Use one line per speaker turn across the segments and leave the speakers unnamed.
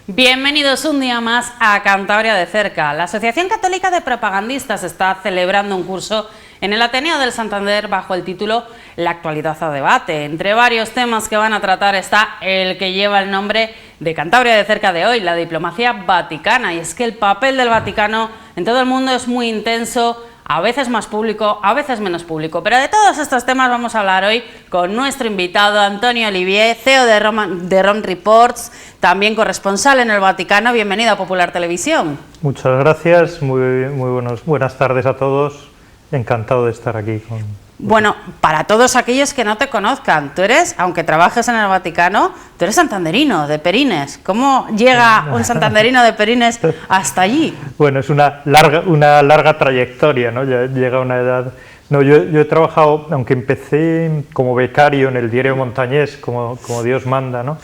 Bienvenidos un día más a Cantabria de Cerca. La Asociación Católica de Propagandistas está celebrando un curso en el Ateneo del Santander bajo el título La actualidad a debate. Entre varios temas que van a tratar está el que lleva el nombre de Cantabria de Cerca de hoy, la diplomacia vaticana. Y es que el papel del Vaticano en todo el mundo es muy intenso, a veces más público, a veces menos público. Pero de todos estos temas vamos a hablar hoy con nuestro invitado Antonio Olivier, CEO de Rome Reports, también corresponsal en el Vaticano. Bienvenido a Popular Televisión.
Muchas gracias, buenas tardes a todos. Encantado de estar aquí con...
Bueno, para todos aquellos que no te conozcan, tú eres, aunque trabajes en el Vaticano, tú eres santanderino, de Perines. ¿Cómo llega un santanderino de Perines hasta allí?
Bueno, es una larga trayectoria, ¿no? Ya llega una edad... No, yo he trabajado, aunque empecé como becario en el diario Montañés, como Dios manda, ¿no?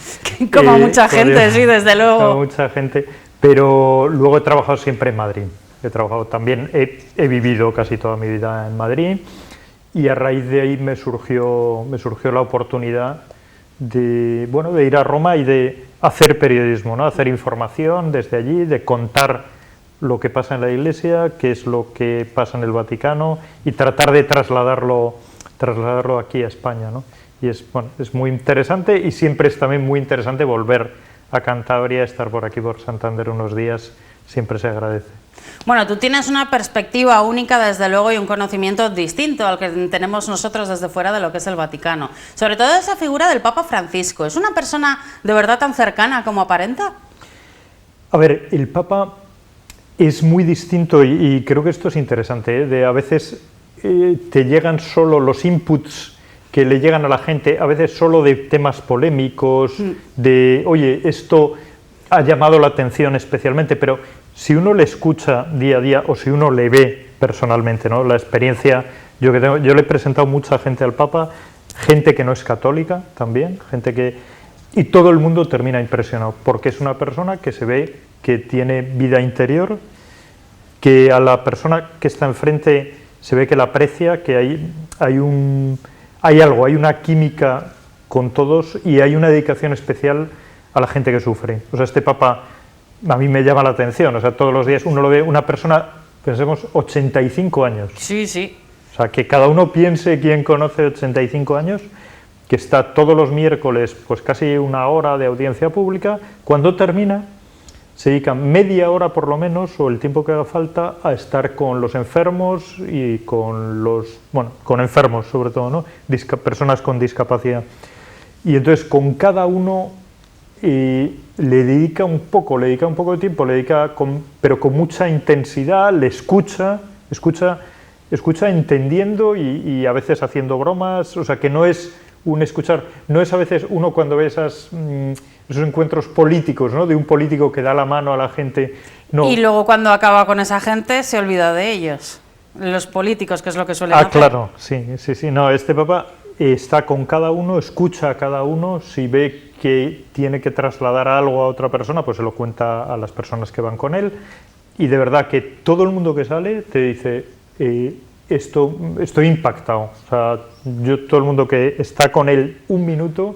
Como mucha gente, Dios, sí, desde luego.
Como mucha gente, pero luego he trabajado siempre en Madrid. He trabajado también, he vivido casi toda mi vida en Madrid. Y a raíz de ahí me surgió la oportunidad de ir a Roma y de hacer periodismo, ¿no? Hacer información desde allí, de contar lo que pasa en la Iglesia, qué es lo que pasa en el Vaticano y tratar de trasladarlo aquí a España, ¿no? Y es muy interesante, y siempre es también muy interesante volver a Cantabria, estar por aquí por Santander unos días, siempre se agradece.
Bueno, tú tienes una perspectiva única, desde luego, y un conocimiento distinto al que tenemos nosotros desde fuera de lo que es el Vaticano. Sobre todo esa figura del Papa Francisco. ¿Es una persona de verdad tan cercana como aparenta?
A ver, el Papa es muy distinto y creo que esto es interesante, ¿eh? A veces te llegan solo los inputs que le llegan a la gente, a veces solo de temas polémicos, de, oye, esto ha llamado la atención especialmente, pero si uno le escucha día a día o si uno le ve personalmente, ¿no? La experiencia, yo le he presentado mucha gente al Papa, gente que no es católica también, y todo el mundo termina impresionado, porque es una persona que se ve que tiene vida interior, que a la persona que está enfrente se ve que la aprecia, que hay algo, hay una química con todos y hay una dedicación especial a la gente que sufre. O sea, este Papa a mí me llama la atención, o sea, todos los días uno lo ve, una persona, pensemos, 85 años.
Sí, sí.
O sea, que cada uno piense quién conoce 85 años, que está todos los miércoles, pues casi una hora de audiencia pública, cuando termina, se dedica media hora por lo menos, o el tiempo que haga falta, a estar con los enfermos y con enfermos sobre todo, ¿no? Personas con discapacidad. Y entonces con cada uno le dedica un poco de tiempo, pero con mucha intensidad, le escucha entendiendo y a veces haciendo bromas, o sea que no es un escuchar, no es a veces uno cuando ve esos encuentros políticos, ¿no? De un político que da la mano a la gente. No.
Y luego cuando acaba con esa gente se olvida de ellos, los políticos, que es lo que suelen hacer.
Claro, sí, no, este Papa está con cada uno, escucha a cada uno, si ve que tiene que trasladar algo a otra persona, pues se lo cuenta a las personas que van con él, y de verdad que todo el mundo que sale te dice, estoy impactado, o sea, todo el mundo que está con él un minuto,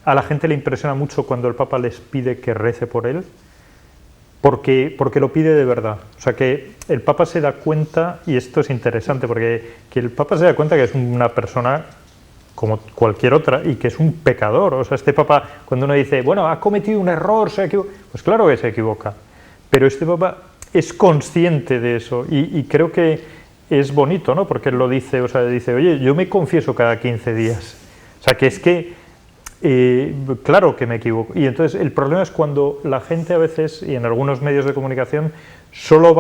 a la gente le impresiona mucho cuando el Papa les pide que rece por él, porque lo pide de verdad. O sea, que el Papa se da cuenta, y esto es interesante, porque que el Papa se da cuenta que es una persona como cualquier otra, y que es un pecador. O sea, este Papa, cuando uno dice, bueno, ha cometido un error, pues claro que se equivoca, pero este Papa es consciente de eso, y creo que es bonito, ¿no? Porque él lo dice, o sea, dice, oye, yo me confieso cada 15 días. O sea, que es que, claro que me equivoco. Y entonces el problema es cuando la gente a veces, y en algunos medios de comunicación, solo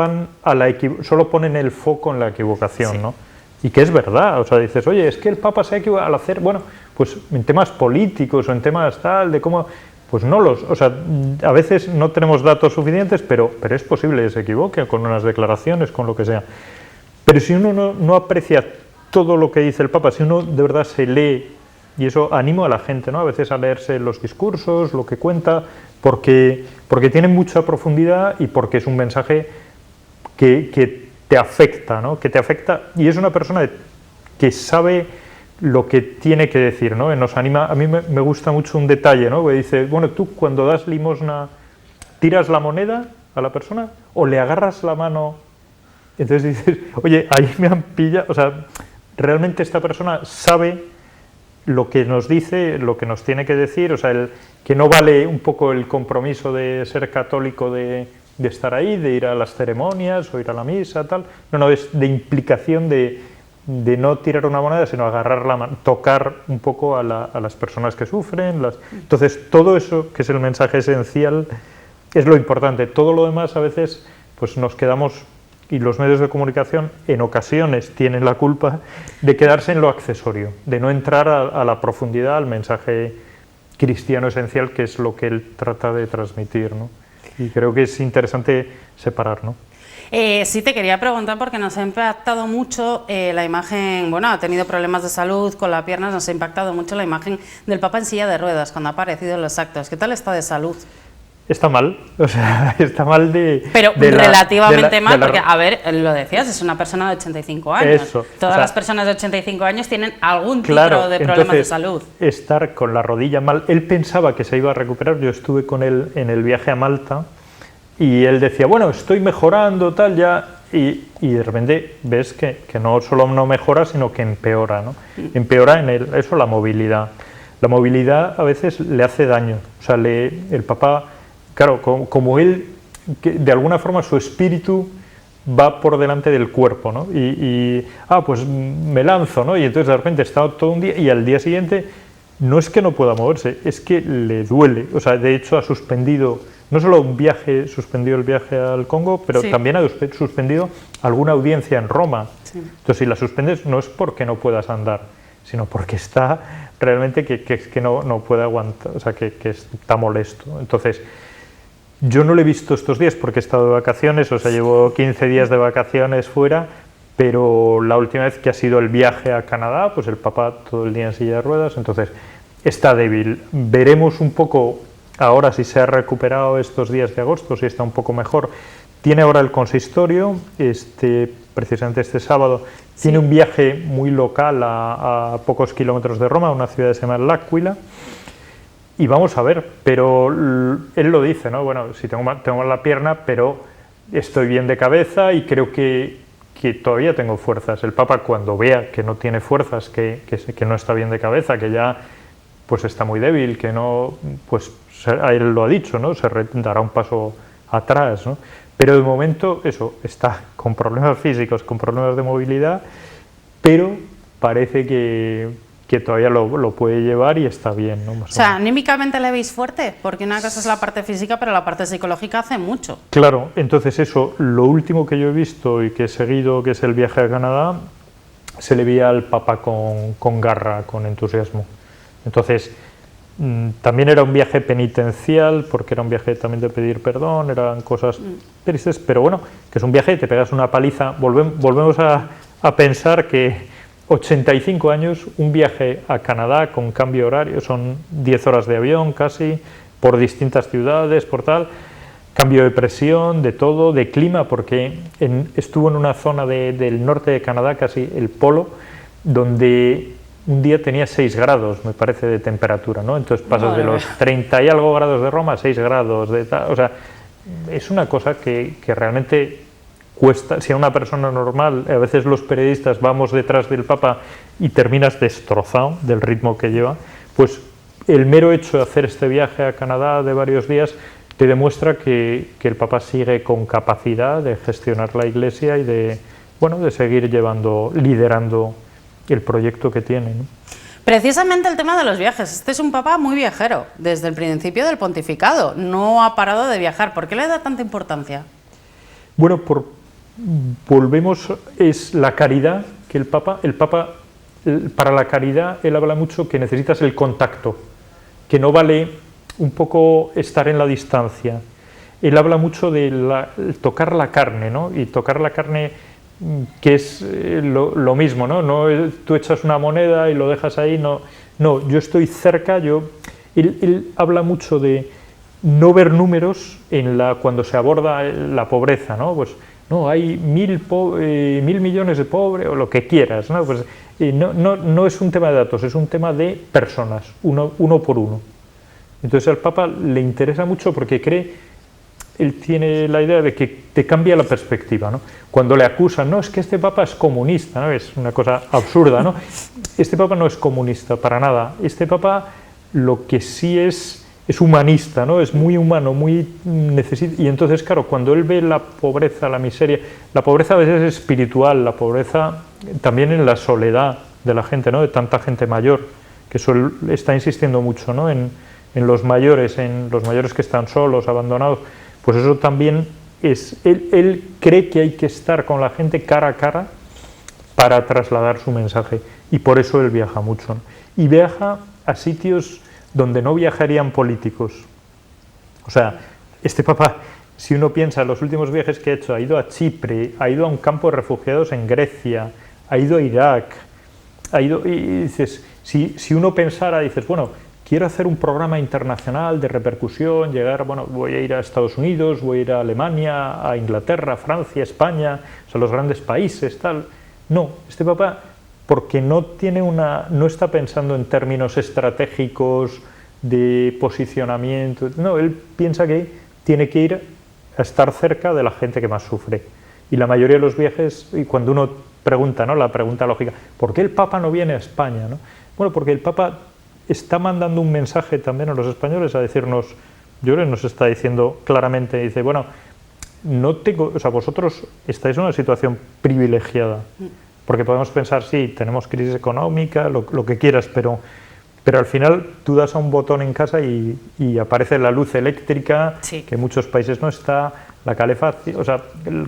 ponen el foco en la equivocación, sí, ¿no? Y que es verdad, o sea, dices, oye, es que el Papa se ha equivocado al hacer, bueno, pues en temas políticos o en temas tal, de cómo, pues o sea, a veces no tenemos datos suficientes, pero es posible que se equivoque con unas declaraciones, con lo que sea. Pero si uno no aprecia todo lo que dice el Papa, si uno de verdad se lee, y eso animo a la gente, ¿no? A veces a leerse los discursos, lo que cuenta, porque tiene mucha profundidad y porque es un mensaje que te afecta, ¿no? Que te afecta, y es una persona que sabe lo que tiene que decir, ¿no? Nos anima. A mí me gusta mucho un detalle, ¿no? Que dice, bueno, tú cuando das limosna tiras la moneda a la persona o le agarras la mano. Entonces dices, oye, ahí me han pillado. O sea, realmente esta persona sabe lo que nos dice, lo que nos tiene que decir, o sea, que no vale un poco el compromiso de ser católico, de estar ahí, de ir a las ceremonias o ir a la misa, tal. No, es de implicación de no tirar una moneda, sino agarrar la mano, tocar un poco a las personas que sufren. Entonces, todo eso, que es el mensaje esencial, es lo importante. Todo lo demás, a veces, pues nos quedamos, y los medios de comunicación en ocasiones tienen la culpa de quedarse en lo accesorio, de no entrar a la profundidad, al mensaje cristiano esencial, que es lo que él trata de transmitir, ¿no? Y creo que es interesante separar, ¿no?
Sí, te quería preguntar porque nos ha impactado mucho la imagen, bueno, ha tenido problemas de salud con la pierna, nos ha impactado mucho la imagen del Papa en silla de ruedas cuando ha aparecido en los actos. ¿Qué tal está de salud?
Está mal, o sea, está mal
Pero relativamente mal, porque, a ver, lo decías, es una persona de 85 años.
Eso,
Todas las personas de 85 años tienen algún tipo
claro,
de problemas de salud.
Estar con la rodilla mal, él pensaba que se iba a recuperar, yo estuve con él en el viaje a Malta, y él decía, bueno, estoy mejorando, tal, ya, y de repente ves que no solo no mejora, sino que empeora, ¿no? Empeora en eso la movilidad. La movilidad a veces le hace daño, o sea, el Papa, claro, como él, que de alguna forma su espíritu va por delante del cuerpo, ¿no? Pues me lanzo, ¿no? Y entonces de repente está todo un día, y al día siguiente no es que no pueda moverse, es que le duele, o sea, de hecho ha suspendido, no solo suspendió el viaje al Congo, pero sí, también ha suspendido alguna audiencia en Roma. Sí. Entonces, si la suspendes no es porque no puedas andar, sino porque está realmente que no puede aguantar, o sea, que está molesto. Entonces, yo no lo he visto estos días porque he estado de vacaciones, o sea, llevo 15 días de vacaciones fuera, pero la última vez que ha sido el viaje a Canadá, pues el Papa todo el día en silla de ruedas, entonces está débil. Veremos un poco ahora si se ha recuperado estos días de agosto, si está un poco mejor. Tiene ahora el consistorio, precisamente este sábado, sí, tiene un viaje muy local a pocos kilómetros de Roma, una ciudad que se llama L'Aquila, y vamos a ver, pero él lo dice, ¿no? Bueno, sí tengo la pierna, pero estoy bien de cabeza y creo que todavía tengo fuerzas. El Papa, cuando vea que no tiene fuerzas, que no está bien de cabeza, que ya pues está muy débil, que no, pues a él lo ha dicho, ¿no? Se dará un paso atrás, ¿no? Pero de momento eso, está con problemas físicos, con problemas de movilidad, pero parece que todavía lo puede llevar y está bien, ¿no?
O sea, anímicamente le veis fuerte, porque una cosa es la parte física, pero la parte psicológica hace mucho.
Claro, entonces eso, lo último que yo he visto y que he seguido, que es el viaje a Canadá, se le veía al Papa con garra, con entusiasmo. Entonces, también era un viaje penitencial, porque era un viaje también de pedir perdón, eran cosas tristes, pero bueno, que es un viaje, te pegas una paliza. Volvemos a pensar que 85 años, un viaje a Canadá con cambio horario, son 10 horas de avión casi, por distintas ciudades, por tal, cambio de presión, de todo, de clima, porque estuvo en una zona del norte de Canadá, casi el polo, donde un día tenía 6 grados, me parece, de temperatura, ¿no? Entonces pasas de los 30 y algo grados de Roma a 6 grados de tal, o sea, es una cosa que realmente cuesta. Si a una persona normal, a veces los periodistas vamos detrás del Papa y terminas destrozado del ritmo que lleva, pues el mero hecho de hacer este viaje a Canadá de varios días te demuestra que el Papa sigue con capacidad de gestionar la Iglesia y de seguir liderando el proyecto que tiene, ¿no?
Precisamente el tema de los viajes. Este es un Papa muy viajero, desde el principio del pontificado. No ha parado de viajar. ¿Por qué le da tanta importancia?
Bueno, volvemos, es la caridad, que el Papa, para la caridad, él habla mucho que necesitas el contacto, que no vale un poco estar en la distancia. Él habla mucho de tocar la carne, ¿no? Y tocar la carne, que es lo mismo, ¿no? No tú echas una moneda y lo dejas ahí, no, yo estoy cerca, él habla mucho de no ver números cuando se aborda la pobreza, ¿no? Pues no, hay 1.000 millones de pobres, o lo que quieras, ¿no? Pues no es un tema de datos, es un tema de personas, uno por uno. Entonces al Papa le interesa mucho porque cree él tiene la idea de que te cambia la perspectiva, ¿no? Cuando le acusan, no, es que este papa es comunista, ¿no? Es una cosa absurda, ¿no? Este papa no es comunista para nada. Este papa lo que sí es humanista, ¿no? Es muy humano, muy necesita. Y entonces, claro, cuando él ve la pobreza, la miseria, la pobreza a veces es espiritual, la pobreza también en la soledad de la gente, ¿no? De tanta gente mayor, que eso él está insistiendo mucho, ¿no? En los mayores que están solos, abandonados. Pues eso también es, él cree que hay que estar con la gente cara a cara para trasladar su mensaje, y por eso él viaja mucho, ¿no? Y viaja a sitios donde no viajarían políticos. O sea, este papa, si uno piensa en los últimos viajes que ha hecho, ha ido a Chipre, ha ido a un campo de refugiados en Grecia, ha ido a Irak, ha ido, y dices, si uno pensara, dices, bueno, quiero hacer un programa internacional de repercusión, llegar, bueno, voy a ir a Estados Unidos, voy a ir a Alemania, a Inglaterra, Francia, España, o sea, los grandes países, tal. No, este papa, porque no está pensando en términos estratégicos de posicionamiento, no, él piensa que tiene que ir a estar cerca de la gente que más sufre. Y la mayoría de los viajes, y cuando uno pregunta, ¿no?, la pregunta lógica, ¿por qué el Papa no viene a España?, ¿no? Bueno, porque el Papa está mandando un mensaje también a los españoles a decirnos, yo creo que nos está diciendo claramente, dice, bueno, o sea, vosotros estáis en una situación privilegiada, porque podemos pensar, sí, tenemos crisis económica, lo que quieras, pero al final tú das a un botón en casa y aparece la luz eléctrica, sí, que en muchos países no está, la calefacción, o sea,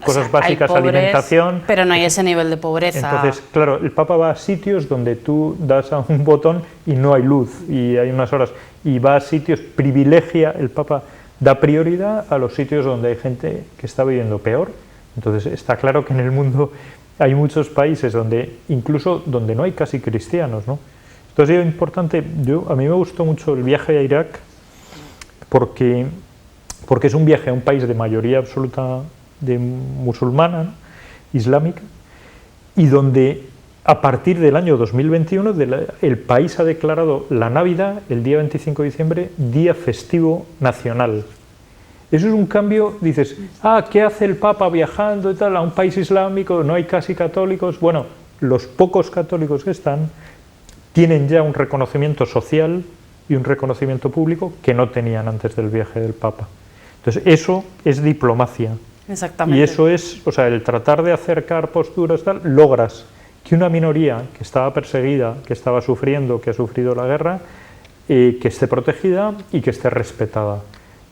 cosas básicas, pobres, alimentación.
Pero no hay ese nivel de pobreza.
Entonces, claro, el Papa va a sitios donde tú das a un botón y no hay luz, y hay unas horas, y va a sitios, el Papa da prioridad a los sitios donde hay gente que está viviendo peor. Entonces, está claro que en el mundo hay muchos países donde, incluso donde no hay casi cristianos, ¿no? Entonces es importante, a mí me gustó mucho el viaje a Irak porque es un viaje a un país de mayoría absoluta musulmana, ¿no?, islámica, y donde a partir del año 2021 el país ha declarado la Navidad, el día 25 de diciembre, día festivo nacional. Eso es un cambio, dices, ¿qué hace el Papa viajando y tal a un país islámico? No hay casi católicos. Bueno, los pocos católicos que están tienen ya un reconocimiento social y un reconocimiento público que no tenían antes del viaje del Papa. Entonces, eso es diplomacia.
Exactamente.
Y eso es, o sea, el tratar de acercar posturas, tal, logras que una minoría que estaba perseguida, que estaba sufriendo, que ha sufrido la guerra, que esté protegida y que esté respetada.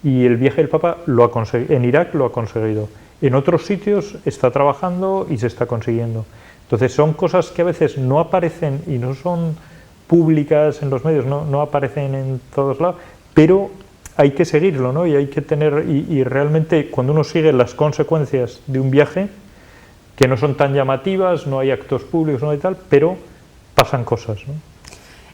Y el viaje del Papa lo ha conseguido, en Irak lo ha conseguido. En otros sitios está trabajando y se está consiguiendo. Entonces son cosas que a veces no aparecen y no son públicas en los medios, no aparecen en todos lados, pero hay que seguirlo, ¿no? Y hay que tener, y realmente cuando uno sigue las consecuencias de un viaje, que no son tan llamativas, no hay actos públicos, no hay tal, pero pasan cosas, ¿no?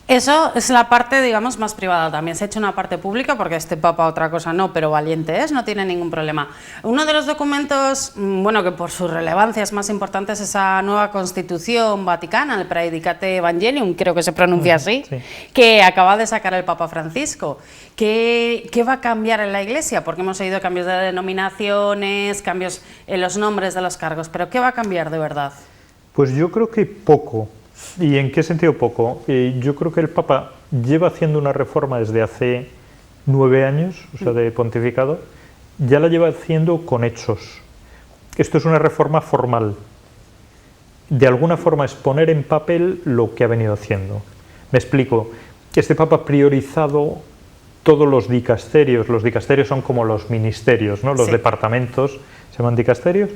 Eso es la parte, digamos, más privada. También se ha hecho una parte pública, porque este Papa otra cosa no, pero valiente es, no tiene ningún problema. Uno de los documentos, bueno, que por su relevancia es más importante, es esa nueva Constitución Vaticana, el Praedicate Evangelium, creo que se pronuncia así, sí, que acaba de sacar el Papa Francisco. ¿Qué va a cambiar en la Iglesia? Porque hemos oído cambios de denominaciones, cambios en los nombres de los cargos, pero ¿qué va a cambiar de verdad?
Pues yo creo que poco. ¿Y en qué sentido poco? Yo creo que el Papa lleva haciendo una reforma desde hace 9 años, o sea, de pontificado, ya la lleva haciendo con hechos. Esto es una reforma formal. De alguna forma es poner en papel lo que ha venido haciendo. Me explico. Este Papa ha priorizado todos los dicasterios. Los dicasterios son como los ministerios, ¿no? Los departamentos se llaman dicasterios.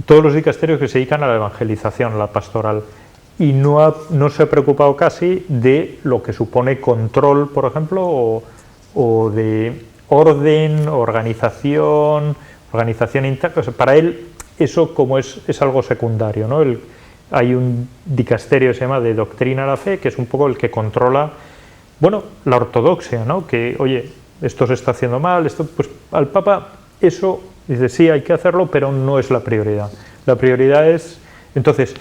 Todos los dicasterios que se dedican a la evangelización, a la pastoral. Y no se ha preocupado casi de lo que supone control, por ejemplo, o de orden, organización interna. O sea, para él eso como es algo secundario, ¿no? Hay un dicasterio que se llama de doctrina de la fe, que es un poco el que controla, bueno, la ortodoxia, ¿no? Que, oye, esto se está haciendo mal, pues al Papa eso, dice, sí, hay que hacerlo, pero no es la prioridad. La prioridad es, entonces,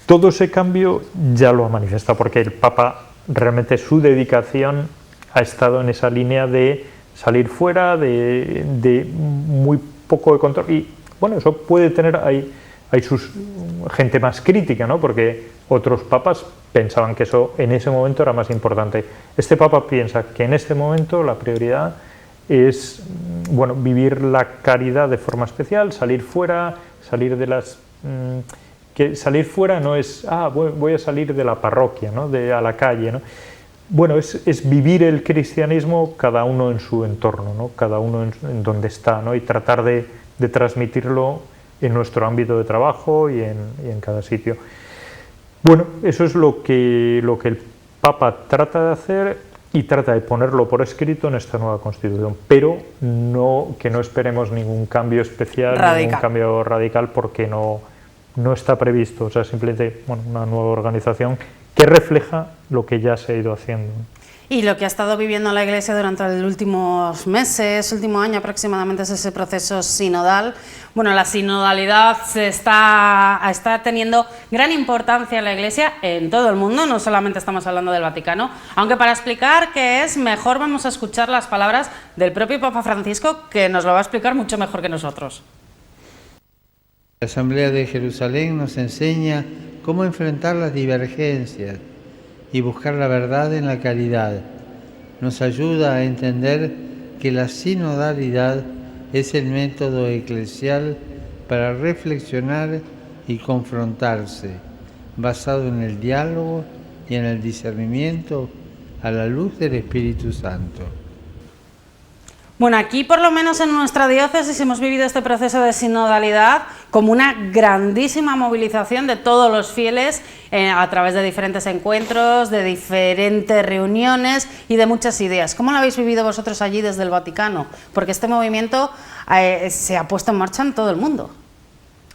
todo ese cambio ya lo ha manifestado, porque el Papa realmente su dedicación ha estado en esa línea de salir fuera, de muy poco de control. Y bueno, eso puede tener, hay gente más crítica, ¿no? Porque otros papas pensaban que eso en ese momento era más importante. Este papa piensa que en este momento la prioridad es, bueno, vivir la caridad de forma especial, salir fuera, salir de las... que salir fuera no es, voy a salir de la parroquia, ¿no? A la calle, ¿no? Bueno, es vivir el cristianismo cada uno en su entorno, ¿no? Cada uno en donde está, ¿no? Y tratar de transmitirlo en nuestro ámbito de trabajo y en cada sitio. Bueno, eso es lo que el Papa trata de hacer y trata de ponerlo por escrito en esta nueva Constitución, pero que no esperemos ningún cambio especial, ningún cambio radical, porque no está previsto, o sea, simplemente una nueva organización que refleja lo que ya se ha ido haciendo.
Y lo que ha estado viviendo la Iglesia durante los últimos meses, último año aproximadamente, es ese proceso sinodal. Bueno, la sinodalidad está teniendo gran importancia en la Iglesia en todo el mundo, no solamente estamos hablando del Vaticano, aunque para explicar qué es, mejor vamos a escuchar las palabras del propio Papa Francisco, que nos lo va a explicar mucho mejor que nosotros.
La Asamblea de Jerusalén nos enseña cómo enfrentar las divergencias y buscar la verdad en la caridad. Nos ayuda a entender que la sinodalidad es el método eclesial para reflexionar y confrontarse, basado en el diálogo y en el discernimiento a la luz del Espíritu Santo.
Bueno, aquí por lo menos en nuestra diócesis hemos vivido este proceso de sinodalidad como una grandísima movilización de todos los fieles a través de diferentes encuentros, de diferentes reuniones y de muchas ideas. ¿Cómo lo habéis vivido vosotros allí desde el Vaticano? Porque este movimiento se ha puesto en marcha en todo el mundo.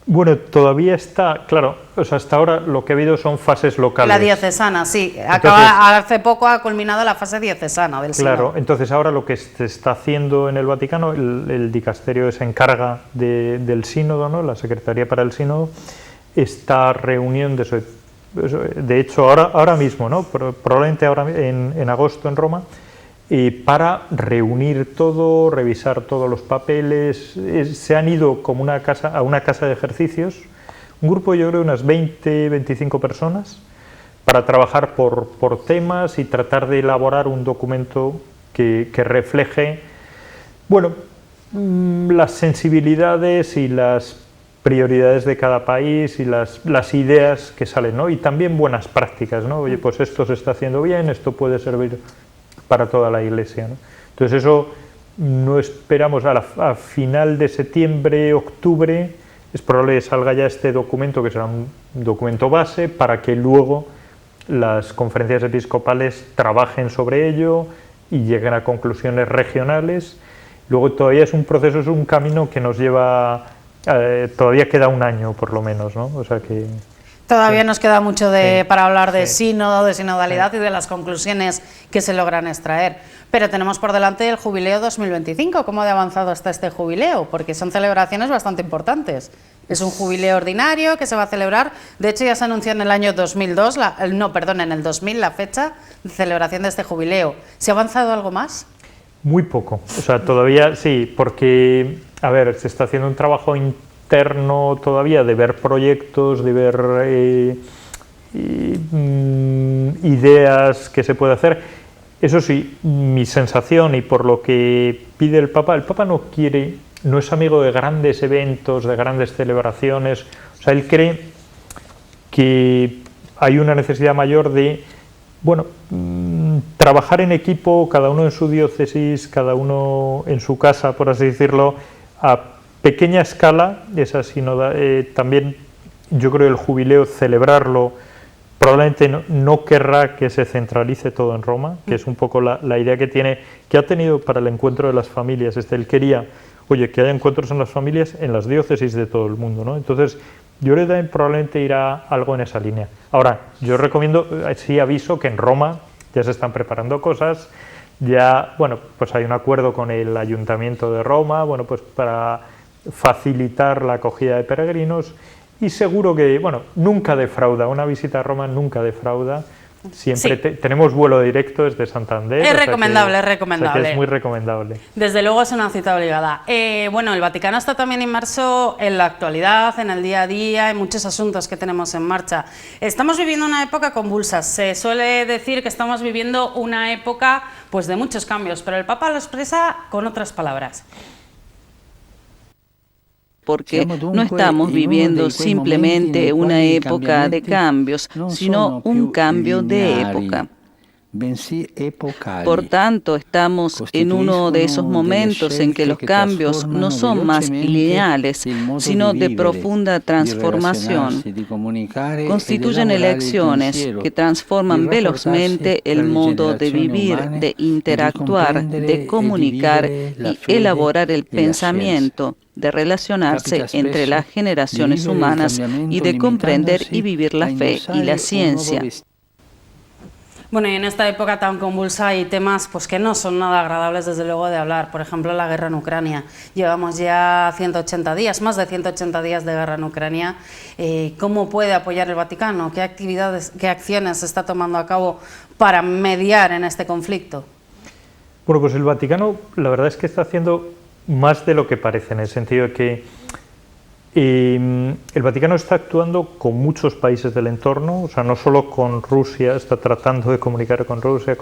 Bueno, todavía está, claro, o sea, hasta ahora lo que ha habido son fases locales.
La diocesana, sí. Hace poco ha culminado la fase diocesana del sínodo.
Claro, entonces ahora lo que se está haciendo en el Vaticano, el dicasterio se encarga del sínodo, ¿no? La Secretaría para el Sínodo, esta reunión de hecho ahora mismo, ¿no? Probablemente ahora en agosto en Roma, para reunir todo, revisar todos los papeles. Se han ido como a una casa de ejercicios, un grupo, yo creo, de unas 20-25 personas, para trabajar por temas y tratar de elaborar un documento que refleje, bueno, las sensibilidades y las prioridades de cada país y las ideas que salen, ¿no? Y también buenas prácticas, ¿no? Oye, pues esto se está haciendo bien, esto puede servir para toda la Iglesia, ¿no? Entonces eso no esperamos a final de septiembre, octubre, es probable que salga ya este documento, que será un documento base, para que luego las conferencias episcopales trabajen sobre ello y lleguen a conclusiones regionales. Luego todavía es un proceso, es un camino que nos lleva, todavía queda un año por lo menos, ¿no? O sea que...
Todavía nos queda mucho para hablar de sínodo, de sinodalidad y de las conclusiones que se logran extraer. Pero tenemos por delante el Jubileo 2025. ¿Cómo de avanzado está este jubileo? Porque son celebraciones bastante importantes. Es un jubileo ordinario que se va a celebrar. De hecho, ya se anunció en el año 2002, en el 2000 la fecha de celebración de este jubileo. ¿Se ha avanzado algo más?
Muy poco. O sea, todavía sí, porque, a ver, se está haciendo un trabajo interno todavía de ver proyectos, de ver ideas que se puede hacer. Eso sí, mi sensación y por lo que pide el Papa no es amigo de grandes eventos, de grandes celebraciones. O sea, él cree que hay una necesidad mayor de, bueno, trabajar en equipo, cada uno en su diócesis, cada uno en su casa, por así decirlo, a pequeña escala. También yo creo el jubileo, celebrarlo, probablemente no querrá que se centralice todo en Roma, que es un poco la idea que ha tenido para el encuentro de las familias. Él quería, oye, que haya encuentros en las familias, en las diócesis de todo el mundo, ¿no? Entonces, yo creo que también probablemente irá algo en esa línea. Ahora, yo recomiendo, sí aviso que en Roma ya se están preparando cosas, ya, bueno, pues hay un acuerdo con el Ayuntamiento de Roma, bueno, pues para facilitar la acogida de peregrinos, y seguro que, bueno, nunca defrauda, una visita a Roma nunca defrauda, Siempre
Sí.
tenemos vuelo directo desde Santander.
Es
o sea
recomendable, es
o sea
recomendable.
que es muy recomendable.
Desde luego es una cita obligada. Bueno, el Vaticano está también inmerso en la actualidad, en el día a día, en muchos asuntos que tenemos en marcha. Estamos viviendo una época convulsa. Se suele decir que estamos viviendo una época pues, de muchos cambios, pero el Papa lo expresa con otras palabras.
Porque no estamos viviendo simplemente una época de cambios, sino un cambio de época. Por tanto, estamos en uno de esos momentos en que los cambios no son más lineales, sino de profunda transformación. Constituyen elecciones que transforman velozmente el modo de vivir, de interactuar, de comunicar y elaborar el pensamiento, de relacionarse entre las generaciones humanas y de comprender y vivir la fe y la ciencia.
Bueno, y en esta época tan convulsa hay temas pues, que no son nada agradables, desde luego, de hablar. Por ejemplo, la guerra en Ucrania. Llevamos ya 180 días, más de 180 días de guerra en Ucrania. ¿Cómo puede apoyar el Vaticano? ¿Qué actividades, qué acciones se está tomando a cabo para mediar en este conflicto?
Bueno, pues el Vaticano, la verdad es que está haciendo más de lo que parece, en el sentido de que el Vaticano está actuando con muchos países del entorno, o sea, no solo con Rusia, está tratando de comunicar con Rusia,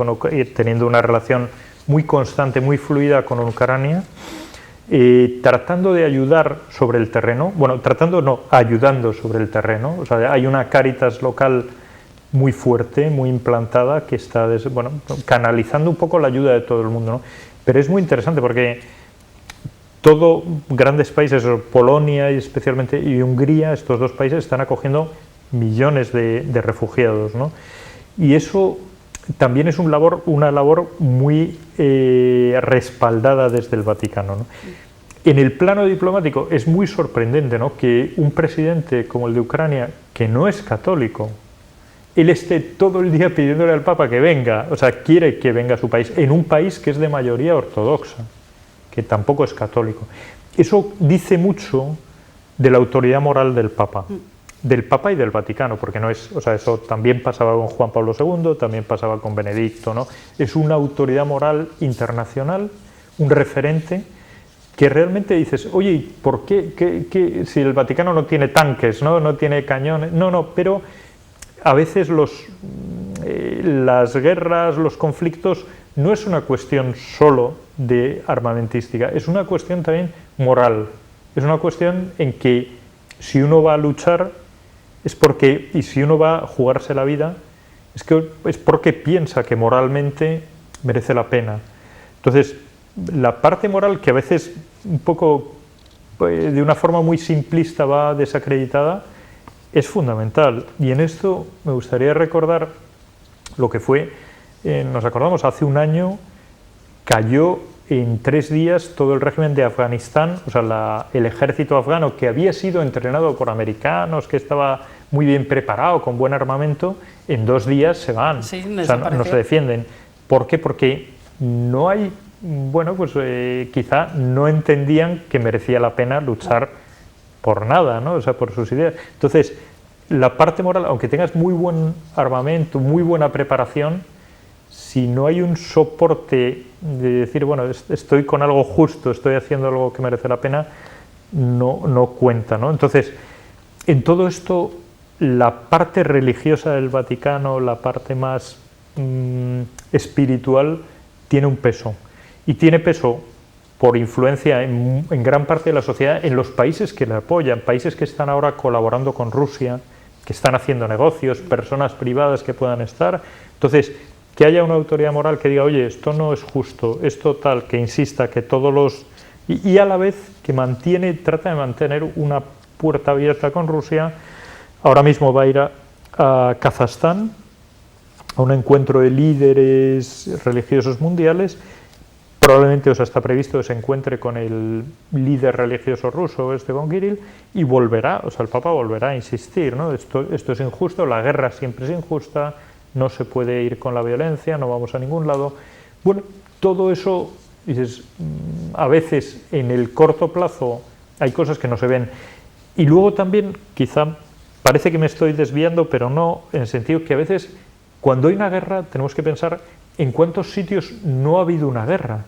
teniendo una relación muy constante, muy fluida con Ucrania, tratando de ayudar sobre el terreno, bueno, ayudando sobre el terreno, o sea, hay una Cáritas local muy fuerte, muy implantada, que está canalizando un poco la ayuda de todo el mundo, ¿no? Pero es muy interesante porque grandes países, Polonia y especialmente y Hungría, estos dos países están acogiendo millones de refugiados, ¿no? Y eso también es una labor muy respaldada desde el Vaticano, ¿no? En el plano diplomático es muy sorprendente, ¿no?, que un presidente como el de Ucrania, que no es católico, él esté todo el día pidiéndole al Papa que venga, o sea, quiere que venga a su país, en un país que es de mayoría ortodoxa, que tampoco es católico. Eso dice mucho de la autoridad moral del Papa y del Vaticano, porque no es, o sea, eso también pasaba con Juan Pablo II, también pasaba con Benedicto, ¿no? Es una autoridad moral internacional, un referente que realmente dices, oye, ¿por qué si el Vaticano no tiene tanques, no tiene cañones? No, pero a veces las guerras, los conflictos, no es una cuestión solo de armamentística, es una cuestión también moral, es una cuestión en que si uno va a luchar y si uno va a jugarse la vida, es porque piensa que moralmente merece la pena. Entonces, la parte moral, que a veces un poco de una forma muy simplista va desacreditada, es fundamental. Y en esto me gustaría recordar lo que fue, nos acordamos, hace un año cayó en 3 días todo el régimen de Afganistán, o sea, el ejército afgano, que había sido entrenado por americanos, que estaba muy bien preparado, con buen armamento, en 2 días se van,
sí,
o sea, no se defienden. ¿Por qué? Porque no hay, quizá no entendían que merecía la pena luchar por nada, ¿no? O sea, por sus ideas. Entonces, la parte moral, aunque tengas muy buen armamento, muy buena preparación, si no hay un soporte de decir, bueno, estoy con algo justo, estoy haciendo algo que merece la pena, no cuenta, ¿no? Entonces, en todo esto, la parte religiosa del Vaticano, la parte más espiritual, tiene un peso. Y tiene peso por influencia en gran parte de la sociedad, en los países que le apoyan, países que están ahora colaborando con Rusia, que están haciendo negocios, personas privadas que puedan estar. Entonces, que haya una autoridad moral que diga, oye, esto no es justo, esto tal, que insista, que todos los... Y a la vez que trata de mantener una puerta abierta con Rusia. Ahora mismo va a ir a Kazajstán, a un encuentro de líderes religiosos mundiales. Probablemente, está previsto que se encuentre con el líder religioso ruso, con Kirill, y volverá, el Papa volverá a insistir, ¿no? Esto es injusto, la guerra siempre es injusta, no se puede ir con la violencia, no vamos a ningún lado. Bueno, todo eso, dices, a veces en el corto plazo hay cosas que no se ven. Y luego también, quizá, parece que me estoy desviando, pero no, en el sentido que a veces cuando hay una guerra tenemos que pensar en cuántos sitios no ha habido una guerra.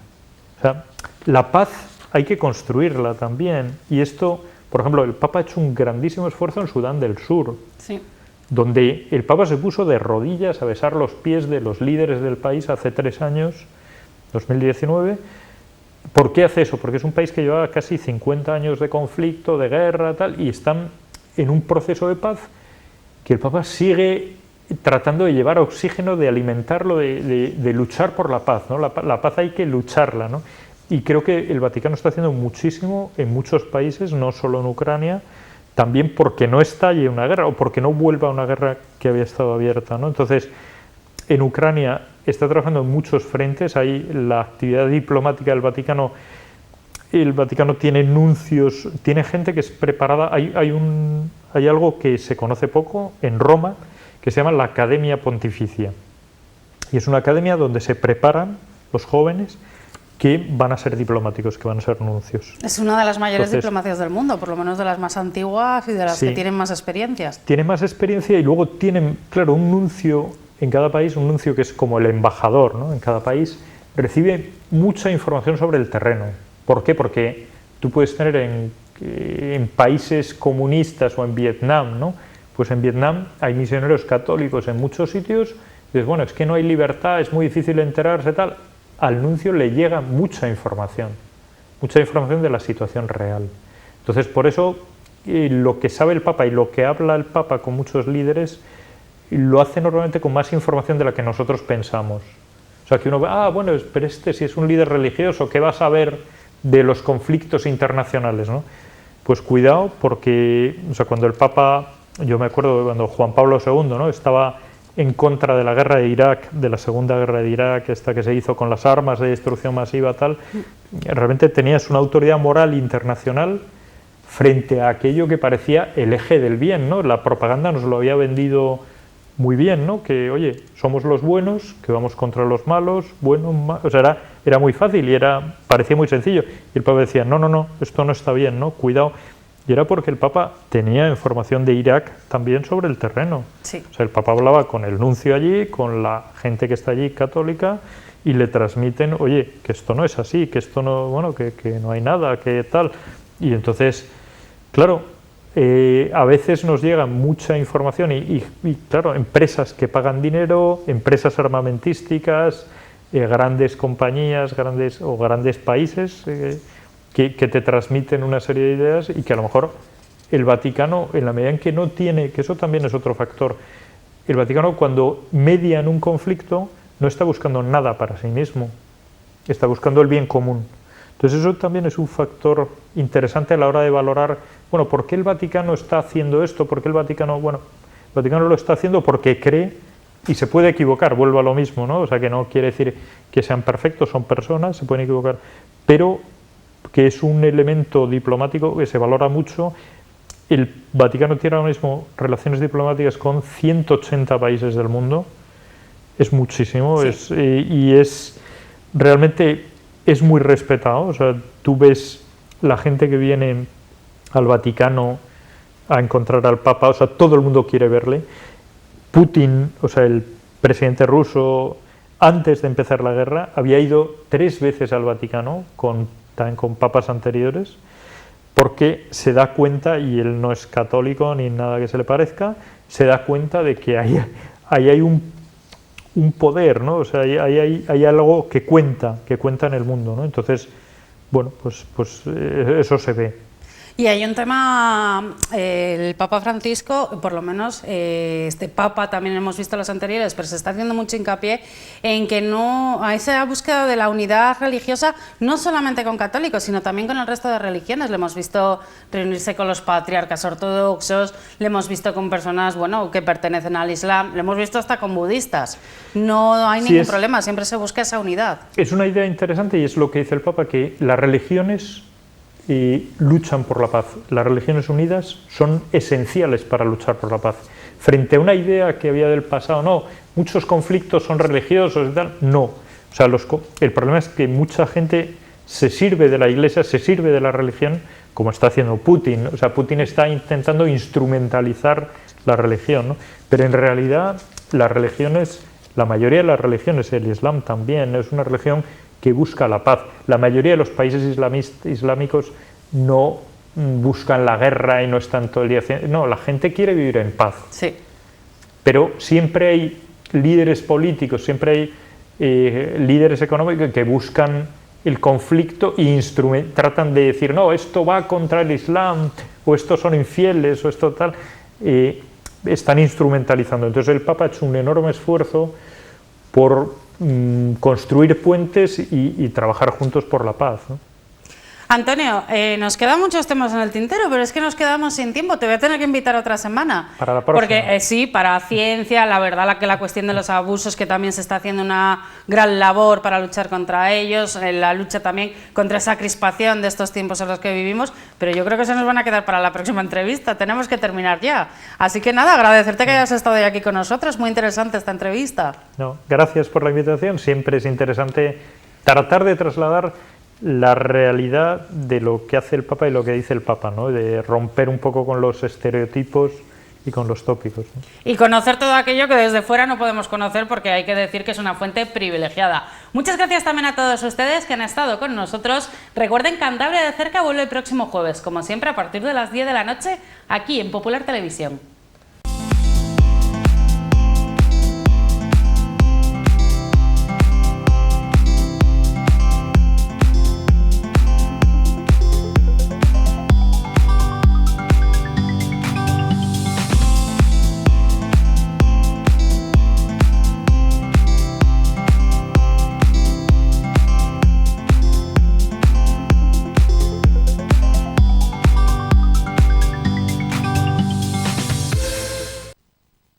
O sea, la paz hay que construirla también. Y esto, por ejemplo, el Papa ha hecho un grandísimo esfuerzo en Sudán del Sur,
Sí.
donde el Papa se puso de rodillas a besar los pies de los líderes del país hace 3 años, 2019. ¿Por qué hace eso? Porque es un país que lleva casi 50 años de conflicto, de guerra, tal, y están en un proceso de paz que el Papa sigue tratando de llevar oxígeno, de alimentarlo, de luchar por la paz, ¿no? La paz hay que lucharla, ¿no? Y creo que el Vaticano está haciendo muchísimo en muchos países, no solo en Ucrania, también porque no estalle una guerra o porque no vuelva a una guerra que había estado abierta, ¿no? Entonces, en Ucrania está trabajando en muchos frentes, hay la actividad diplomática del Vaticano, el Vaticano tiene nuncios, tiene gente que es preparada, hay algo que se conoce poco en Roma, que se llama la Academia Pontificia, y es una academia donde se preparan los jóvenes que van a ser diplomáticos, que van a ser nuncios.
Es una de las mayores
Entonces,
diplomacias del mundo, por lo menos de las más antiguas y de las
sí,
que tienen más experiencias.
Tienen más experiencia y luego tienen, claro, un nuncio en cada país, un nuncio que es como el embajador, ¿no? En cada país, recibe mucha información sobre el terreno. ¿Por qué? Porque tú puedes tener en países comunistas o en Vietnam, ¿no? Pues en Vietnam hay misioneros católicos en muchos sitios, y dices, bueno, es que no hay libertad, es muy difícil enterarse, tal. Al nuncio le llega mucha información de la situación real. Entonces, por eso, lo que sabe el Papa y lo que habla el Papa con muchos líderes, lo hace normalmente con más información de la que nosotros pensamos. O sea, que uno ve, bueno, pero si es un líder religioso, ¿qué va a saber de los conflictos internacionales, ¿no? Pues cuidado, porque, o sea, cuando el Papa, yo me acuerdo cuando Juan Pablo II, ¿no?, estaba en contra de la guerra de Irak, de la segunda guerra de Irak, esta que se hizo con las armas de destrucción masiva, tal, realmente tenías una autoridad moral internacional frente a aquello que parecía el eje del bien, ¿no? La propaganda nos lo había vendido muy bien, ¿no? Que, oye, somos los buenos, que vamos contra los malos, o sea, era muy fácil y parecía muy sencillo. Y el Papa decía, no, esto no está bien, ¿no? Cuidado. Y era porque el Papa tenía información de Irak también sobre el terreno.
Sí.
O sea, el Papa hablaba con el nuncio allí, con la gente que está allí católica, y le transmiten, oye, que esto no es así, que esto no, bueno, que no hay nada, que tal. Y entonces, claro, a veces nos llega mucha información y claro, empresas que pagan dinero, empresas armamentísticas, grandes compañías, grandes países, que te transmiten una serie de ideas y que a lo mejor el Vaticano, en la medida en que no tiene, que eso también es otro factor, el Vaticano cuando media en un conflicto no está buscando nada para sí mismo, está buscando el bien común. Entonces eso también es un factor interesante a la hora de valorar, bueno, ¿por qué el Vaticano está haciendo esto? ¿Por qué el Vaticano lo está haciendo porque cree, y se puede equivocar, vuelvo a lo mismo, ¿no? O sea, que no quiere decir que sean perfectos, son personas, se pueden equivocar, pero que es un elemento diplomático que se valora mucho. El Vaticano tiene ahora mismo relaciones diplomáticas con 180 países del mundo, es muchísimo, sí. Realmente es muy respetado. O sea, tú ves la gente que viene al Vaticano a encontrar al Papa, o sea, todo el mundo quiere verle. Putin, o sea, el presidente ruso, antes de empezar la guerra, había ido 3 veces al Vaticano también con papas anteriores, porque se da cuenta, y él no es católico ni nada que se le parezca, se da cuenta de que ahí hay un poder, ¿no? O sea, hay algo que cuenta en el mundo, ¿no? Entonces, bueno, pues eso se ve.
Y hay un tema, el Papa Francisco, por lo menos este Papa también hemos visto los anteriores, pero se está haciendo mucho hincapié en que no a esa búsqueda de la unidad religiosa, no solamente con católicos, sino también con el resto de religiones. Le hemos visto reunirse con los patriarcas ortodoxos, le hemos visto con personas, bueno, que pertenecen al Islam, le hemos visto hasta con budistas. No hay ningún problema, siempre se busca esa unidad. Es
una idea interesante y es lo que dice el Papa, que las religiones luchan por la paz. Las religiones unidas son esenciales para luchar por la paz. Frente a una idea que había del pasado, no, muchos conflictos son religiosos y tal, no. O sea, el problema es que mucha gente se sirve de la Iglesia, se sirve de la religión, como está haciendo Putin. O sea, Putin está intentando instrumentalizar la religión, ¿no? Pero en realidad las religiones La mayoría de las religiones, el Islam también, es una religión que busca la paz. La mayoría de los países islámicos no buscan la guerra y no están todo el día haciendo... No, la gente quiere vivir en paz.
Sí.
Pero siempre hay líderes políticos, siempre hay líderes económicos que buscan el conflicto y tratan de decir, no, esto va contra el Islam, o estos son infieles, o esto tal... están instrumentalizando. Entonces el Papa ha hecho un enorme esfuerzo por construir puentes y trabajar juntos por la paz, ¿no?
Antonio, nos quedan muchos temas en el tintero, pero es que nos quedamos sin tiempo. Te voy a tener que invitar otra semana.
Para la próxima.
Porque sí, para ciencia, la verdad que la cuestión de los abusos, que también se está haciendo una gran labor para luchar contra ellos, la lucha también contra esa crispación de estos tiempos en los que vivimos, pero yo creo que se nos van a quedar para la próxima entrevista. Tenemos que terminar ya. Así que nada, agradecerte que hayas estado hoy aquí con nosotros. Muy interesante esta entrevista.
No, gracias por la invitación. Siempre es interesante tratar de trasladar la realidad de lo que hace el Papa y lo que dice el Papa, ¿no? De romper un poco con los estereotipos y con los tópicos, ¿no?
Y conocer todo aquello que desde fuera no podemos conocer, porque hay que decir que es una fuente privilegiada. Muchas gracias también a todos ustedes que han estado con nosotros. Recuerden, Cantabria de Cerca vuelve el próximo jueves, como siempre, a partir de las 10 de la noche, aquí en Popular Televisión.